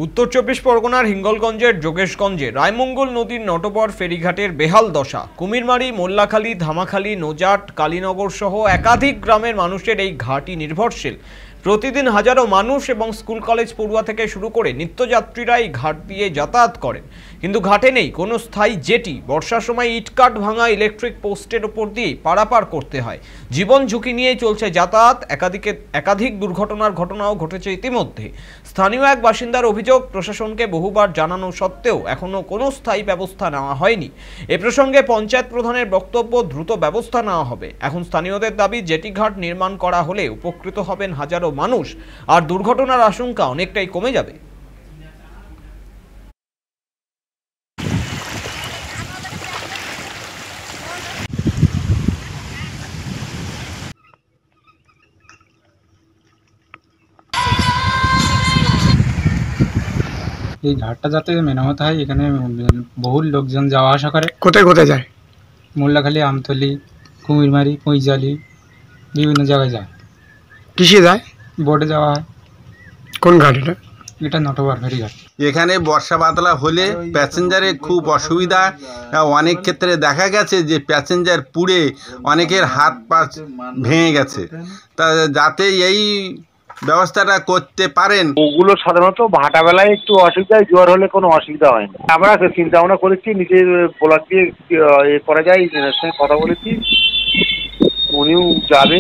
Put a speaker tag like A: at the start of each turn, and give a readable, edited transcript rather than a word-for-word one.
A: উত্তর চব্বিশ পরগনার হিঙ্গলগঞ্জের যোগেশগঞ্জে রায়মঙ্গল নদীর নটবর ফেরিঘাটের বেহাল দশা। কুমিরমারি, মোল্লাখালী, ধামাখালী, নোজাট, কালীনগর সহ একাধিক গ্রামের মানুষের এই ঘাটই নির্ভরশীল। প্রতিদিন হাজারো মানুষ এবং স্কুল কলেজ পড়ুয়া থেকে শুরু করে নিত্যযাত্রীরা এই ঘাট দিয়ে যাতায়াত করেন, কিন্তু ঘাটে নেই কোনো স্থায়ী জেটি। বর্ষার সময় ইটকাট ভাঙা ইলেকট্রিক পোস্টের ওপর দিয়ে পারাপার করতে হয়। জীবন ঝুঁকি নিয়ে চলছে যাতায়াত। একাধিক দুর্ঘটনার ঘটনাও ঘটেছে ইতিমধ্যে। স্থানীয় এক বাসিন্দার অভিযোগ, প্রশাসনকে বহুবার জানানো সত্ত্বেও এখনও কোনো স্থায়ী ব্যবস্থা নেওয়া হয়নি। এ প্রসঙ্গে পঞ্চায়েত প্রধানের বক্তব্য, দ্রুত ব্যবস্থা নেওয়া হবে। এখন স্থানীয়দের দাবি, জেটি ঘাট নির্মাণ করা হলে উপকৃত হবেন হাজারো মানুষ আর দুর্ঘটনার আশঙ্কা অনেকটাই কমে যাবে।
B: এই ঘাটটা যাতে মেরামত হয়, এখানে বহু লোকজন যাওয়া আসা করে।
C: কোথায় কোথায় যায়?
B: মোল্লাখালী, আমতলী, কুমিরমারি, কৈজালি, বিভিন্ন জায়গায় যায়।
C: কিসে যায়?
B: বোটে যাওয়া হয়।
C: কোন ঘাট এটা?
B: এটা নটবর ফেরিঘাট।
D: এখানে বর্ষা বাদলা হলে প্যাসেঞ্জারের খুব অসুবিধা। অনেক ক্ষেত্রে দেখা গেছে যে প্যাসেঞ্জার পুড়ে অনেকের হাত পা ভেঙে গেছে। তা যাতে এই ব্যবস্থাটা করতে পারেন।
E: ওগুলো সাধারণত ভাটাবেলায় একটু অসুবিধা, জ্বর হলে কোনো অসুবিধা হয় না। আমরা চিন্তা ভাবনা করেছি, নিজের ব্লক দিয়ে করা যায়, সঙ্গে কথা বলেছি, উনিও যাবে।